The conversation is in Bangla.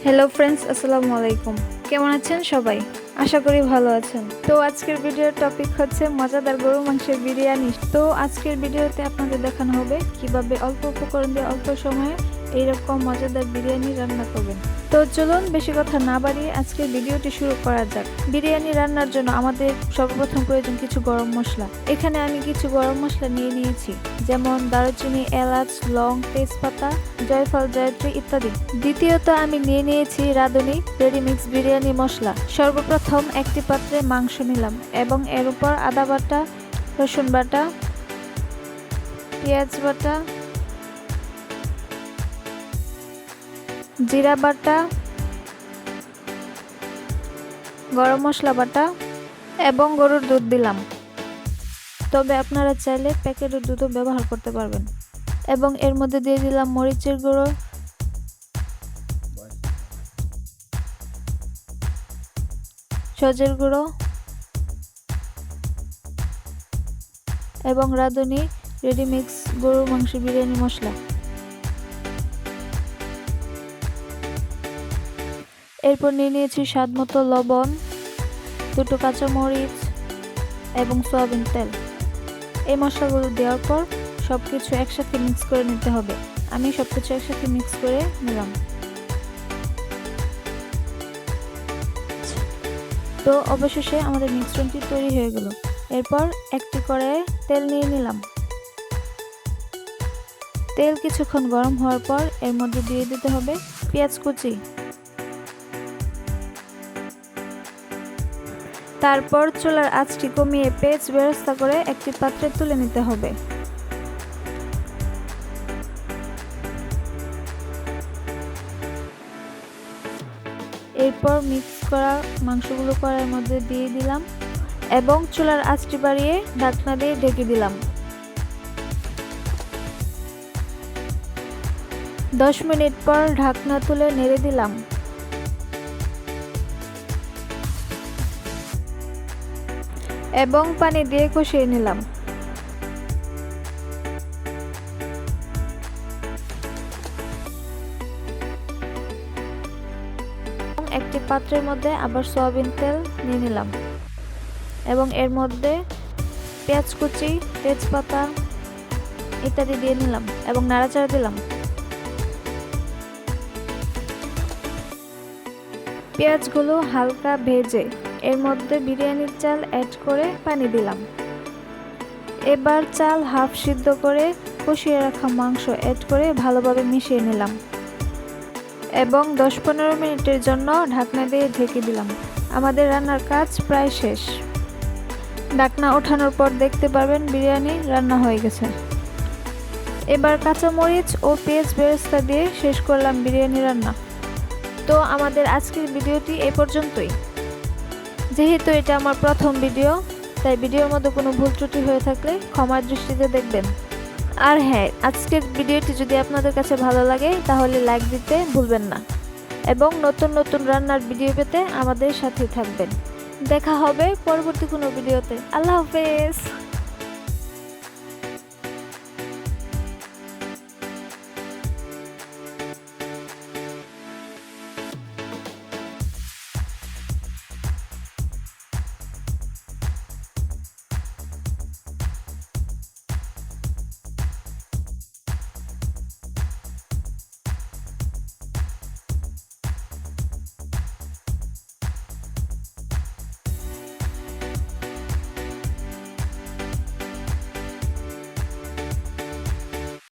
হ্যালো ফ্রেন্ডস, আসসালামু আলাইকুম। কেমন আছেন সবাই? আশা করি ভালো আছেন। তো আজকের ভিডিওর টপিক হচ্ছে মজাদার গরু মাংসের বিরিয়ানি। তো আজকের ভিডিওতে আপনাদের দেখানো হবে কিভাবে অল্প উপকরণ দিয়ে অল্প সময়ে এইরকম মজাদার বিরিয়ানি রান্না করবেন। তো চলুন বেশি কথা না বাড়িয়ে আজকের ভিডিওটি শুরু করা যাক। বিরিয়ানি রান্নার জন্য আমাদের সর্বপ্রথম প্রয়োজন কিছু গরম মশলা। এখানে আমি কিছু গরম মশলা নিয়ে নিয়েছি, যেমন দারুচিনি, এলাচ, লং, তেজপাতা, জয়ফল, জয়ত্রী ইত্যাদি। দ্বিতীয়ত আমি নিয়ে নিয়েছি রাঁধুনি রেডিমিক্স বিরিয়ানি মশলা। সর্বপ্রথম একটি পাত্রে মাংস নিলাম এবং এর উপর আদা বাটা, রসুন বাটা, পেঁয়াজ বাটা, জিরা বাটা, গরম মশলা বাটা এবং গরুর দুধ দিলাম। তবে আপনারা চাইলে প্যাকেটের দুধও ব্যবহার করতে পারবেন। এবং এর মধ্যে দিয়ে দিলাম মরিচের গুঁড়ো, সজের গুঁড়ো এবং রাঁধুনি রেডিমিক্স গরুর মাংস বিরিয়ানি মশলা। এরপর নিয়ে নিয়েছি স্বাদ মতো লবণ, দুটো কাঁচামরিচ এবং সয়াবিন তেল। এই মশলাগুলো দেওয়ার পর সবকিছু একসাথে মিক্স করে নিতে হবে। আমি সবকিছু একসাথে মিক্স করে নিলাম। তো অবশেষে আমাদের মিশ্রণটি তৈরি হয়ে গেল। এরপর একটি কড়াইয়ে তেল নিয়ে নিলাম। তেল কিছুক্ষণ গরম হওয়ার পর এর মধ্যে দিয়ে দিতে হবে পেঁয়াজ কুচি। তারপর চুলার আঁচটি কমিয়ে পেঁয়াজ বেরেস্তা করে একটি পাত্রে তুলে নিতে হবে। এরপর মিক্স করা মাংসগুলো কড়াইয়ের মধ্যে দিয়ে দিলাম এবং চুলার আঁচটি বাড়িয়ে ঢাকনা দিয়ে ঢেকে দিলাম। 10 মিনিট পর ঢাকনা তুলে নেড়ে দিলাম এবং পানি দিয়ে কষিয়ে নিলাম। একটি পাত্রের মধ্যে আবার সয়াবিন তেল নিয়ে নিলাম এবং এর মধ্যে পেঁয়াজ কুচি, তেজপাতা ইত্যাদি দিয়ে নিলাম এবং নাড়াচাড়া দিলাম। পেঁয়াজগুলো হালকা ভেজে এর মধ্যে বিরিয়ানির চাল অ্যাড করে পানি দিলাম। এবার চাল হাফ সিদ্ধ করে কষিয়ে রাখা মাংস অ্যাড করে ভালোভাবে মিশিয়ে নিলাম এবং 10-15 মিনিটের জন্য ঢাকনা দিয়ে ঢেকে দিলাম। আমাদের রান্নার কাজ প্রায় শেষ। ঢাকনা ওঠানোর পর দেখতে পারবেন বিরিয়ানি রান্না হয়ে গেছে। এবার কাঁচামরিচ ও পেঁয়াজ বেরেস্তা দিয়ে শেষ করলাম বিরিয়ানি রান্না। তো আমাদের আজকের ভিডিওটি এ পর্যন্তই। যেহেতু এটা আমার প্রথম ভিডিও, তাই ভিডিওর মধ্যে কোনো ভুল ত্রুটি হয়ে থাকলে ক্ষমার দৃষ্টিতে দেখবেন। আর হ্যাঁ, আজকের ভিডিওটি যদি আপনাদের কাছে ভালো লাগে তাহলে লাইক দিতে ভুলবেন না এবং নতুন নতুন রান্নার ভিডিও পেতে আমাদের সাথেই থাকবেন। দেখা হবে পরবর্তী কোনো ভিডিওতে। আল্লাহ হাফেজ।